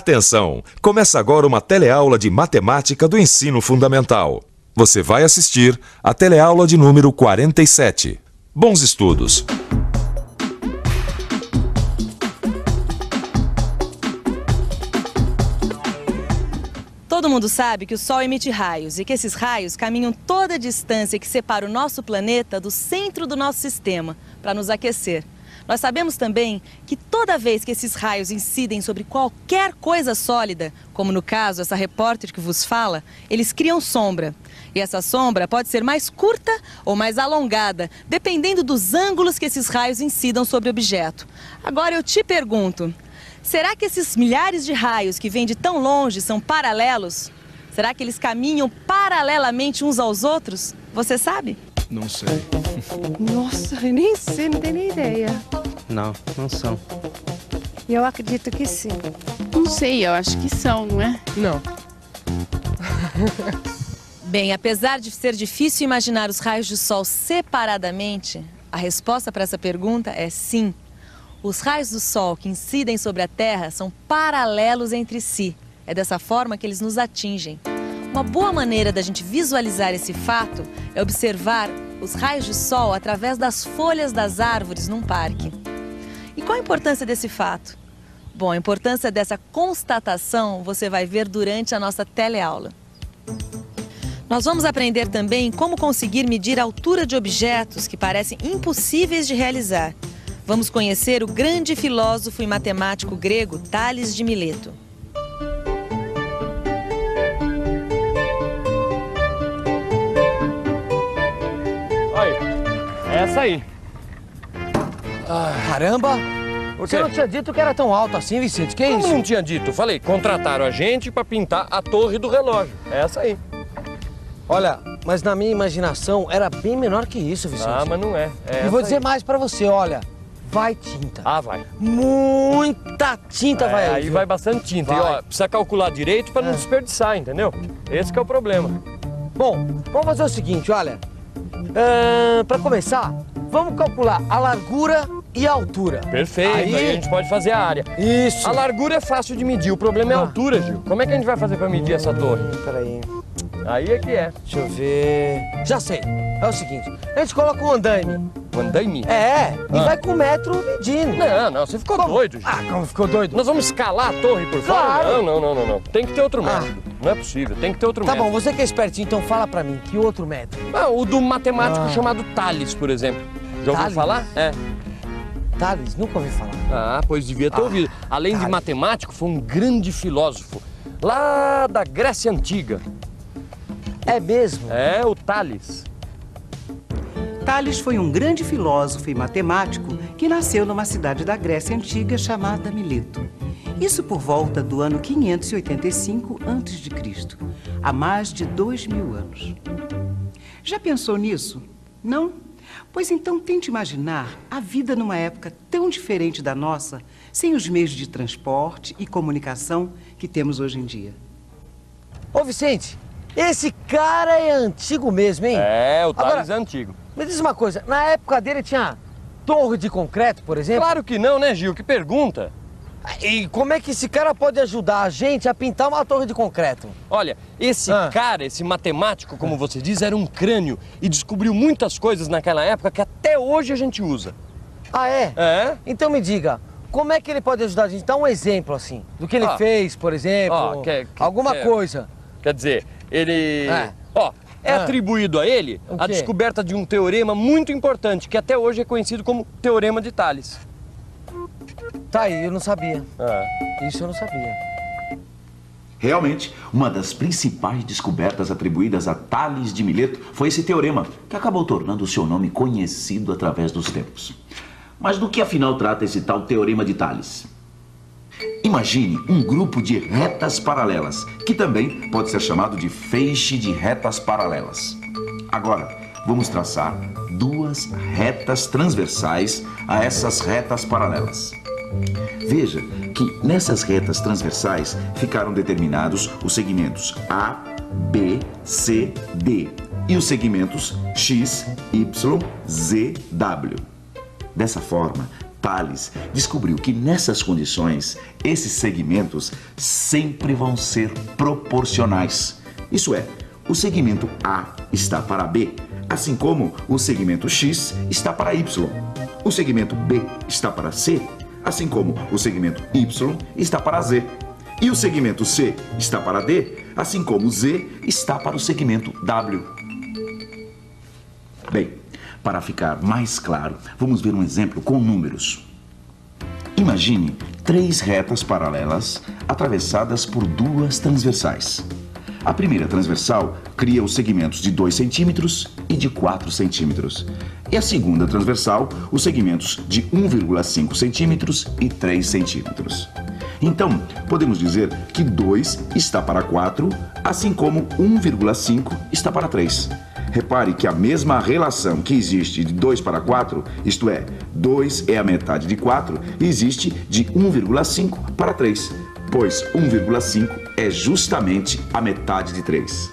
Atenção! Começa agora uma teleaula de matemática do ensino fundamental. Você vai assistir a teleaula de número 47. Bons estudos! Todo mundo sabe que o Sol emite raios e que esses raios caminham toda a distância que separa o nosso planeta do centro do nosso sistema para nos aquecer. Nós sabemos também que toda vez que esses raios incidem sobre qualquer coisa sólida, como no caso essa repórter que vos fala, eles criam sombra. E essa sombra pode ser mais curta ou mais alongada, dependendo dos ângulos que esses raios incidam sobre o objeto. Agora eu te pergunto, será que esses milhares de raios que vêm de tão longe são paralelos? Será que eles caminham paralelamente uns aos outros? Você sabe? Não sei. Nossa, eu nem sei, não tenho nem ideia. Não, não são. Eu acredito que sim. Não sei, eu acho que são, não é? Não. Bem, apesar de ser difícil imaginar os raios do Sol separadamente, a resposta para essa pergunta é sim. Os raios do Sol que incidem sobre a Terra são paralelos entre si. É dessa forma que eles nos atingem. Uma boa maneira da gente visualizar esse fato é observar os raios do Sol através das folhas das árvores num parque. E qual a importância desse fato? Bom, a importância dessa constatação você vai ver durante a nossa teleaula. Nós vamos aprender também como conseguir medir a altura de objetos que parecem impossíveis de realizar. Vamos conhecer o grande filósofo e matemático grego Tales de Mileto. Essa aí. Caramba! Por Você quê? não tinha dito que era tão alto assim, Vicente? Que Como isso? não tinha dito? Falei, contrataram a gente pra pintar a torre do relógio. É essa aí. Olha, mas na minha imaginação era bem menor que isso, Vicente. Ah, mas não é. É E vou essa dizer aí. mais pra você, olha. Vai tinta. Ah, vai. Muita tinta vai aí. Aí viu? vai bastante tinta. Vai. E ó, precisa calcular direito pra não desperdiçar, entendeu? Esse que é o problema. Bom, vamos fazer o seguinte, olha. Pra começar, vamos calcular a largura e a altura. Perfeito, aí a gente pode fazer a área. Isso. A largura é fácil de medir, o problema é a altura, Gil. Como é que a gente vai fazer pra medir essa torre? Peraí, Aí é que é. deixa eu ver. Já sei. É o seguinte, a gente coloca um andaime. O andaime? E vai com o metro medindo. Não, você ficou doido, Gil. Ah, como ficou doido? Nós vamos escalar a torre por fora? Claro. Não. Tem que ter outro método. Não é possível, tem que ter outro Tá método. bom, você que é espertinho, então fala pra mim, que outro método? Ah, o do matemático chamado Tales, por exemplo. Já ouviu Tales? falar? É. Tales, nunca ouvi falar. Ah, pois devia ter ouvido. Além de Tales. matemático, foi um grande filósofo. Lá da Grécia Antiga. É mesmo? É, o Tales. Tales foi um grande filósofo e matemático que nasceu numa cidade da Grécia Antiga chamada Mileto. Isso por volta do ano 585 a.C., há mais de 2000 anos. Já pensou nisso? Não? Pois então tente imaginar a vida numa época tão diferente da nossa, sem os meios de transporte e comunicação que temos hoje em dia. Ô, Vicente, esse cara é antigo mesmo, hein? É, o Tales Agora, é antigo. Me diz uma coisa, na época dele tinha torre de concreto, por exemplo? Claro que não, né, Gil? Que pergunta. E como é que esse cara pode ajudar a gente a pintar uma torre de concreto? Olha, esse cara, esse matemático, como você diz, era um crânio e descobriu muitas coisas naquela época que até hoje a gente usa. Ah, é? É? Então me diga, como é que ele pode ajudar a gente? Dá um exemplo, assim, do que ele fez, por exemplo, alguma coisa. Quer dizer, ele... É atribuído a ele a descoberta de um teorema muito importante, que até hoje é conhecido como Teorema de Tales. Tá aí, eu não sabia. Isso eu não sabia. Realmente, uma das principais descobertas atribuídas a Tales de Mileto foi esse teorema, que acabou tornando o seu nome conhecido através dos tempos. Mas do que afinal trata esse tal Teorema de Tales? Imagine um grupo de retas paralelas, que também pode ser chamado de feixe de retas paralelas. Agora, vamos traçar duas retas transversais a essas retas paralelas. Veja que nessas retas transversais ficaram determinados os segmentos A, B, C, D e os segmentos X, Y, Z, W. Dessa forma, Tales descobriu que nessas condições, esses segmentos sempre vão ser proporcionais. Isso é, o segmento A está para B, assim como o segmento X está para Y. O segmento B está para C, assim como o segmento Y está para Z. E o segmento C está para D, assim como o Z está para o segmento W. Bem, para ficar mais claro, vamos ver um exemplo com números. Imagine 3 retas paralelas atravessadas por 2 transversais. A primeira transversal cria os segmentos de 2 centímetros e de 4 centímetros. E a segunda transversal, os segmentos de 1,5 centímetros e 3 centímetros. Então, podemos dizer que 2 está para 4, assim como 1,5 está para 3. Repare que a mesma relação que existe de 2 para 4, isto é, 2 é a metade de 4, existe de 1,5 para 3, pois 1,5 é justamente a metade de 3.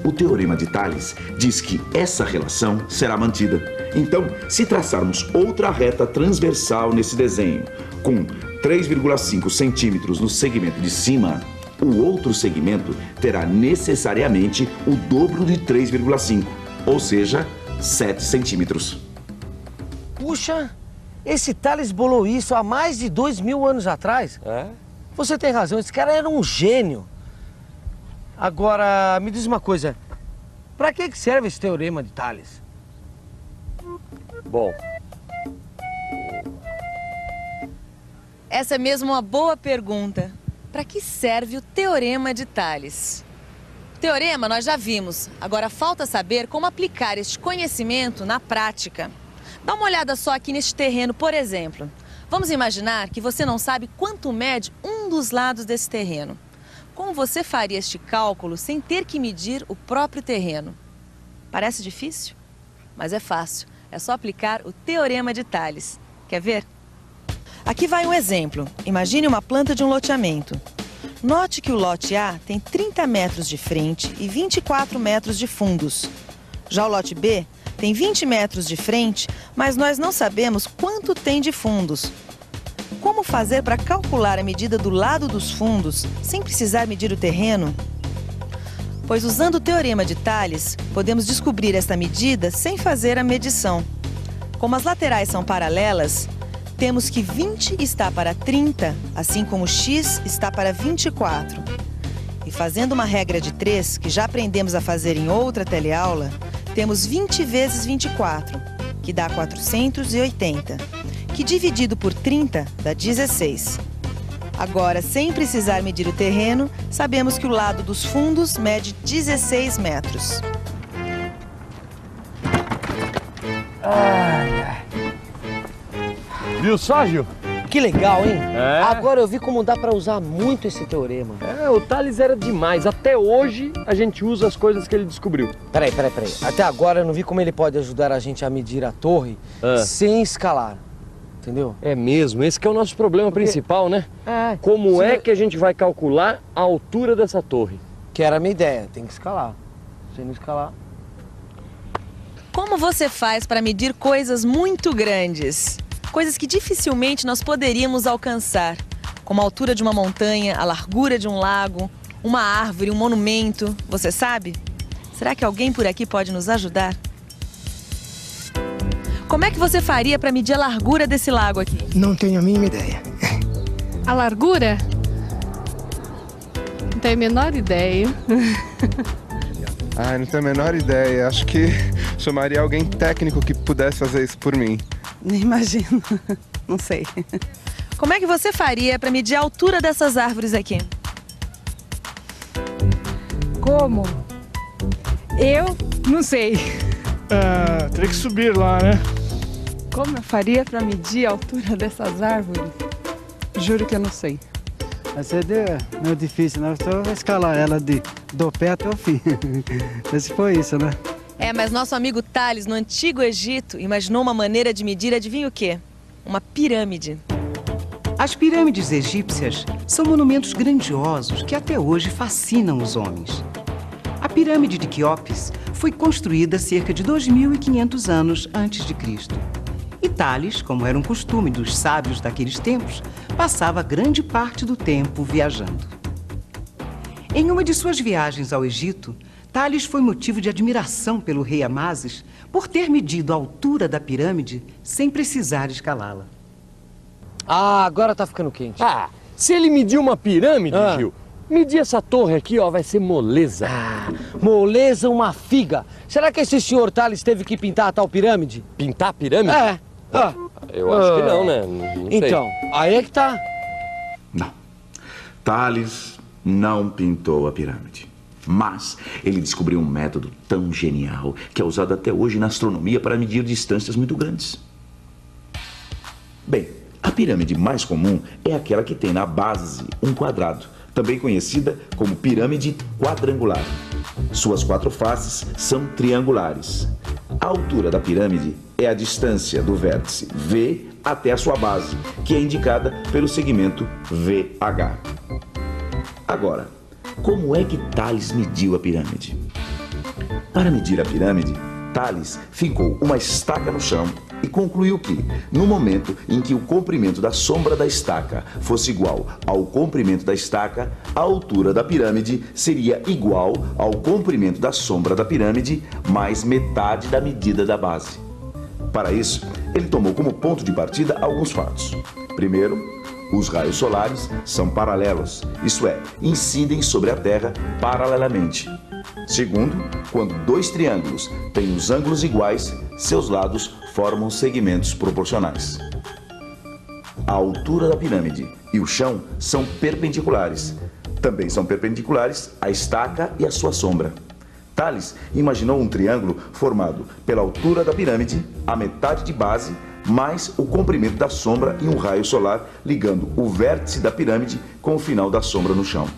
O Teorema de Tales diz que essa relação será mantida. Então, se traçarmos outra reta transversal nesse desenho, com 3,5 centímetros no segmento de cima, o outro segmento terá necessariamente o dobro de 3,5, ou seja, 7 centímetros. Puxa, esse Tales bolou isso há mais de 2.000 anos atrás. É? Você tem razão, esse cara era um gênio. Agora, me diz uma coisa, para que serve esse Teorema de Tales? Bom, Essa é mesmo uma boa pergunta. Para que serve o Teorema de Tales? Teorema nós já vimos, agora falta saber como aplicar este conhecimento na prática. Dá uma olhada só aqui neste terreno, por exemplo. Vamos imaginar que você não sabe quanto mede um dos lados desse terreno. Como você faria este cálculo sem ter que medir o próprio terreno? Parece difícil? Mas é fácil. É só aplicar o Teorema de Tales. Quer ver? Aqui vai um exemplo. Imagine uma planta de um loteamento. Note que o lote A tem 30 metros de frente e 24 metros de fundos. Já o lote B tem 20 metros de frente, mas nós não sabemos quanto tem de fundos. Como fazer para calcular a medida do lado dos fundos sem precisar medir o terreno? Pois usando o Teorema de Tales, podemos descobrir esta medida sem fazer a medição. Como as laterais são paralelas, temos que 20 está para 30, assim como x está para 24. E fazendo uma regra de 3, que já aprendemos a fazer em outra teleaula, temos 20 vezes 24, que dá 480, que dividido por 30 dá 16. Agora, sem precisar medir o terreno, sabemos que o lado dos fundos mede 16 metros. Ai, ai. Viu só, Gil? Que legal, hein? É. Agora eu vi como dá pra usar muito esse teorema. É, o Tales era demais. Até hoje a gente usa as coisas que ele descobriu. Peraí. Até agora eu não vi como ele pode ajudar a gente a medir a torre sem escalar. Entendeu? É mesmo, esse que é o nosso problema principal, né? É. Como é que a gente vai calcular a altura dessa torre? Que era a minha ideia, tem que escalar. Se não escalar... Como você faz para medir coisas muito grandes? Coisas que dificilmente nós poderíamos alcançar, como a altura de uma montanha, a largura de um lago, uma árvore, um monumento. Você sabe? Será que alguém por aqui pode nos ajudar? Como é que você faria para medir a largura desse lago aqui? Não tenho a mínima ideia. A largura? Não tenho a menor ideia. Não tenho a menor ideia. Acho que chamaria alguém técnico que pudesse fazer isso por mim. Nem imagino. Não sei. Como é que você faria para medir a altura dessas árvores aqui? Como? Eu não sei. Teria que subir lá, né? Como eu faria para medir a altura dessas árvores? Juro que eu não sei. Vai ser meio difícil, né? Eu vou escalar ela do pé até o fim. Se for isso, né? Mas nosso amigo Tales, no Antigo Egito, imaginou uma maneira de medir, adivinha o quê? Uma pirâmide. As pirâmides egípcias são monumentos grandiosos que até hoje fascinam os homens. A pirâmide de Quéops foi construída cerca de 2.500 anos antes de Cristo. E Tales, como era um costume dos sábios daqueles tempos, passava grande parte do tempo viajando. Em uma de suas viagens ao Egito, Tales foi motivo de admiração pelo rei Amasis por ter medido a altura da pirâmide sem precisar escalá-la. Ah, agora tá ficando quente. Ah, se ele mediu uma pirâmide, Gil, medir essa torre aqui, ó, vai ser moleza. Ah, moleza uma figa. Será que esse senhor Tales teve que pintar a tal pirâmide? Pintar a pirâmide? É. Eu acho que não, né? Não então, sei. aí é que tá. Não. Tales não pintou a pirâmide. Mas ele descobriu um método tão genial que é usado até hoje na astronomia para medir distâncias muito grandes. Bem, a pirâmide mais comum é aquela que tem na base um quadrado, também conhecida como pirâmide quadrangular. Suas 4 faces são triangulares. A altura da pirâmide é a distância do vértice V até a sua base, que é indicada pelo segmento VH. Agora, como é que Tales mediu a pirâmide? Para medir a pirâmide, Tales fincou uma estaca no chão e concluiu que, no momento em que o comprimento da sombra da estaca fosse igual ao comprimento da estaca, a altura da pirâmide seria igual ao comprimento da sombra da pirâmide mais metade da medida da base. Para isso, ele tomou como ponto de partida alguns fatos. Primeiro, os raios solares são paralelos, isto é, incidem sobre a Terra paralelamente. Segundo, quando 2 triângulos têm os ângulos iguais, seus lados formam segmentos proporcionais. A altura da pirâmide e o chão são perpendiculares. Também são perpendiculares a estaca e a sua sombra. Tales imaginou um triângulo formado pela altura da pirâmide, a metade de base, mais o comprimento da sombra e um raio solar ligando o vértice da pirâmide com o final da sombra no chão.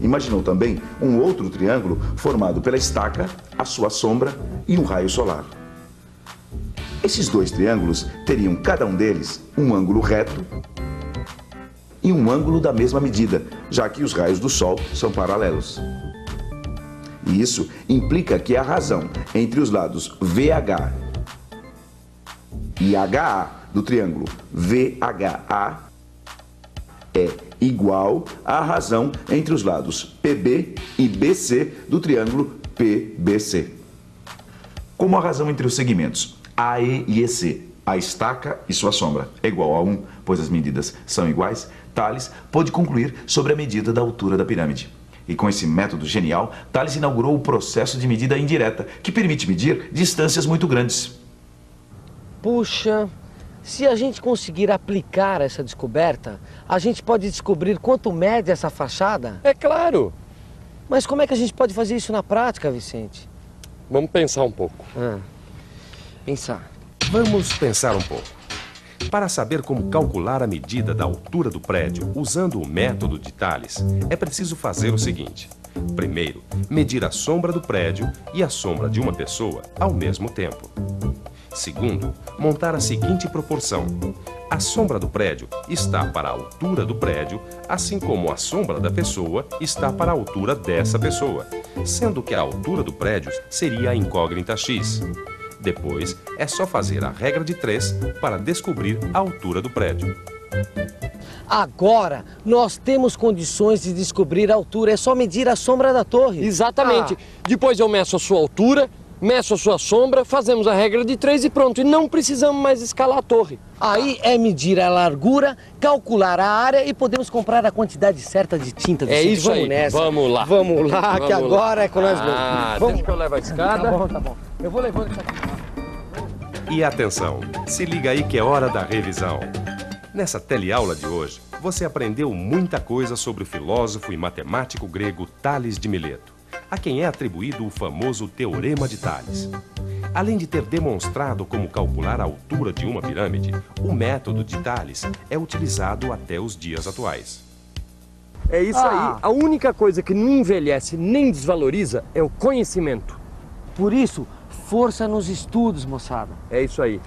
Imaginou também um outro triângulo formado pela estaca, a sua sombra e um raio solar. Esses 2 triângulos teriam cada um deles um ângulo reto e um ângulo da mesma medida, já que os raios do Sol são paralelos. E isso implica que a razão entre os lados VH e HA do triângulo VHA é igual à razão entre os lados PB e BC do triângulo PBC. Como a razão entre os segmentos AE e EC, a estaca e sua sombra, é igual a 1, pois as medidas são iguais, Tales pôde concluir sobre a medida da altura da pirâmide. E com esse método genial, Tales inaugurou o processo de medida indireta, que permite medir distâncias muito grandes. Puxa, se a gente conseguir aplicar essa descoberta, a gente pode descobrir quanto mede essa fachada? É claro! Mas como é que a gente pode fazer isso na prática, Vicente? Vamos pensar um pouco. Pensar. Vamos pensar um pouco. Para saber como calcular a medida da altura do prédio usando o método de Tales, é preciso fazer o seguinte. Primeiro, medir a sombra do prédio e a sombra de uma pessoa ao mesmo tempo. Segundo, montar a seguinte proporção. A sombra do prédio está para a altura do prédio, assim como a sombra da pessoa está para a altura dessa pessoa, sendo que a altura do prédio seria a incógnita x. Depois, é só fazer a regra de 3 para descobrir a altura do prédio. Agora, nós temos condições de descobrir a altura, é só medir a sombra da torre. Exatamente. Depois eu meço a sua altura, meço a sua sombra, fazemos a regra de 3 e pronto. E não precisamos mais escalar a torre. Aí é medir a largura, calcular a área e podemos comprar a quantidade certa de tinta. É isso vamos aí, nessa. vamos lá. Vamos lá, que agora é com nós dois. Vamos. Deixa que eu levo a escada. Tá bom. Eu vou levando isso aqui. E atenção, se liga aí que é hora da revisão. Nessa teleaula de hoje, você aprendeu muita coisa sobre o filósofo e matemático grego Tales de Mileto, a quem é atribuído o famoso Teorema de Tales. Além de ter demonstrado como calcular a altura de uma pirâmide, o método de Tales é utilizado até os dias atuais. É isso aí. A única coisa que não envelhece nem desvaloriza é o conhecimento. Por isso, força nos estudos, moçada. É isso aí.